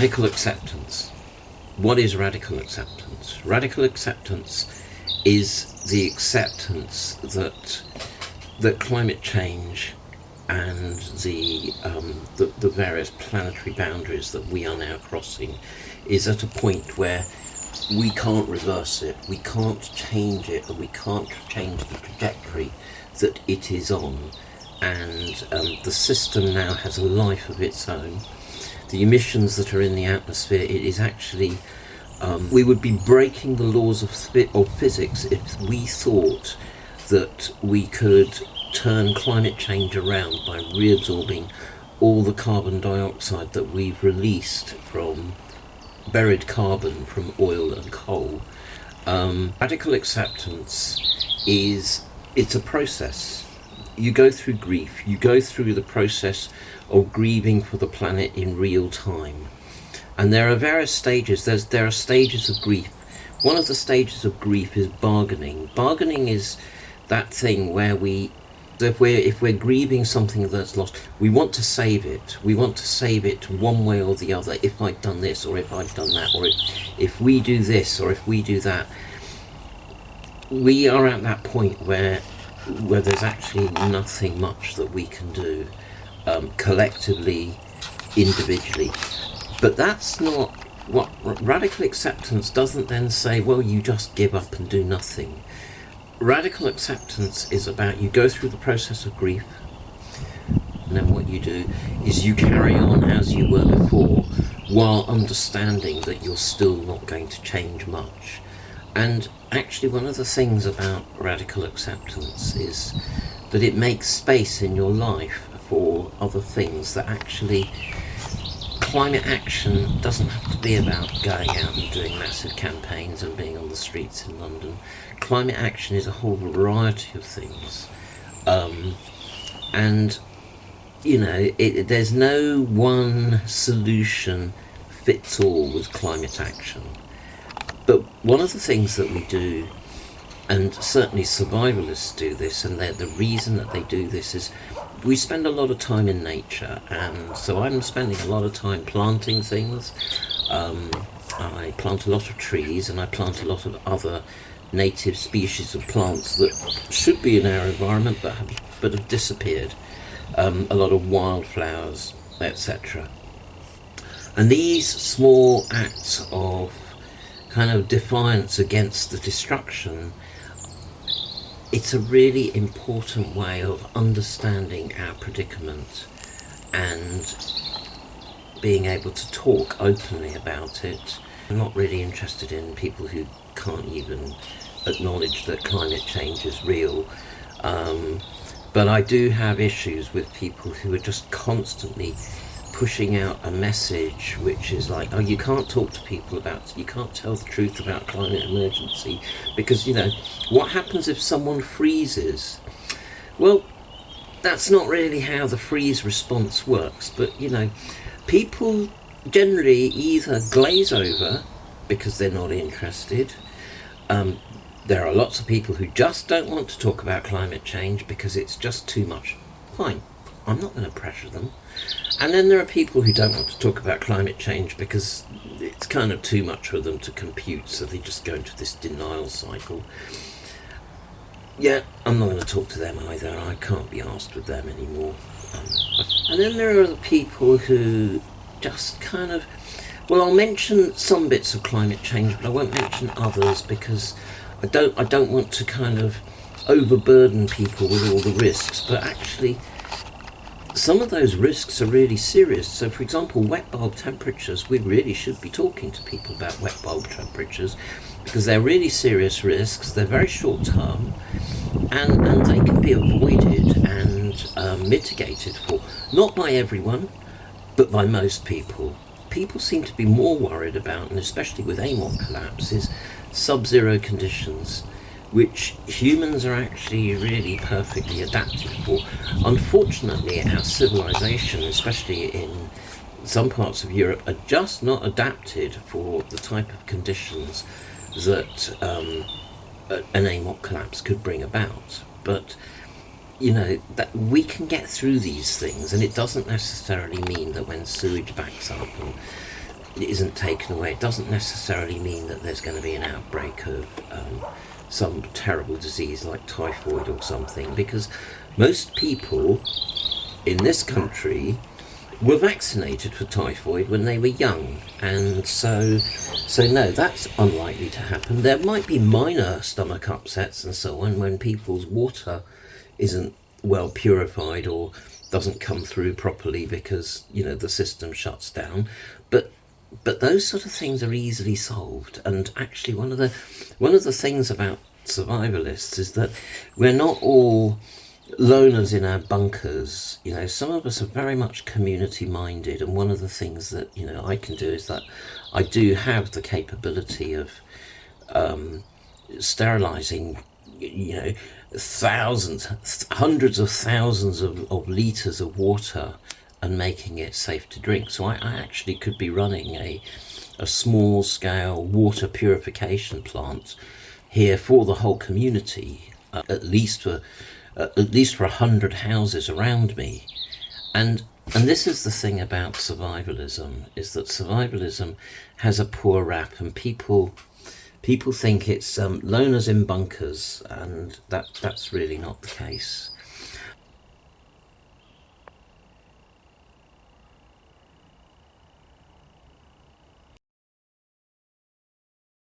Radical acceptance. What is radical acceptance? Radical acceptance is the acceptance that climate change and the various planetary boundaries that we are now crossing is at a point where we can't reverse it, we can't change it, and we can't change the trajectory that it is on. And the system now has a life of its own. The emissions that are in the atmosphere, it is actually, we would be breaking the laws of physics if we thought that we could turn climate change around by reabsorbing all the carbon dioxide that we've released from buried carbon from oil and coal. Radical acceptance it's a process. You go through grief, you go through the process of grieving for the planet in real time. And there are various stages. There are stages of grief. One of the stages of grief is bargaining. Bargaining is that thing where if we're grieving something that's lost, we want to save it. We want to save it one way or the other. If I'd done this, or if I'd done that, or if we do this, or if we do that. We are at that point where there's actually nothing much that we can do collectively, individually. But that's not what radical acceptance doesn't then say, well, you just give up and do nothing. Radical acceptance is about you go through the process of grief, and then what you do is you carry on as you were before, while understanding that you're still not going to change much. And actually one of the things about radical acceptance is that it makes space in your life for other things. That actually climate action doesn't have to be about going out and doing massive campaigns and being on the streets in London. Climate action is a whole variety of things. And, you know, there's no one solution fits all with climate action. But one of the things that we do, and certainly survivalists do this, and the reason that they do this is we spend a lot of time in nature, and so I'm spending a lot of time planting things. I plant a lot of trees, and I plant a lot of other native species of plants that should be in our environment but have disappeared. A lot of wildflowers, etc. And these small acts of kind of defiance against the destruction, it's a really important way of understanding our predicament and being able to talk openly about it. I'm not really interested in people who can't even acknowledge that climate change is real, but I do have issues with people who are just constantly pushing out a message which is like, oh, you can't talk to people about, you can't tell the truth about climate emergency because, you know, what happens if someone freezes? Well, that's not really how the freeze response works, but, you know, people generally either glaze over because they're not interested. There are lots of people who just don't want to talk about climate change because it's just too much. Fine, I'm not going to pressure them. And then there are people who don't want to talk about climate change because it's kind of too much for them to compute, so they just go into this denial cycle. Yeah, I'm not going to talk to them either. I can't be arsed with them anymore. And then there are the people who just kind of, well, I'll mention some bits of climate change, but I won't mention others because I don't want to kind of overburden people with all the risks, but actually some of those risks are really serious. So, for example, wet bulb temperatures, we really should be talking to people about wet bulb temperatures because they're really serious risks, they're very short term, and they can be avoided and mitigated for, not by everyone, but by most people. People seem to be more worried about, and especially with AMOC collapses, sub-zero conditions, which humans are actually really perfectly adapted for. Unfortunately, our civilization, especially in some parts of Europe, are just not adapted for the type of conditions that an AMOC collapse could bring about. But, you know, that we can get through these things, and it doesn't necessarily mean that when sewage backs up and isn't taken away, it doesn't necessarily mean that there's going to be an outbreak of some terrible disease like typhoid or something, because most people in this country were vaccinated for typhoid when they were young, and so no, that's unlikely to happen. There might be minor stomach upsets and so on when people's water isn't well purified or doesn't come through properly because the system shuts down, but those sort of things are easily solved. And actually, one of the things about survivalists is that we're not all loners in our bunkers. Some of us are very much community minded, and one of the things that I can do is that I do have the capability of sterilizing thousands, hundreds of thousands of liters of water and making it safe to drink. So I actually could be running a small scale water purification plant here for the whole community, at least for 100 houses around me. And this is the thing about survivalism, is that survivalism has a poor rap, and people think it's loners in bunkers, and that's really not the case.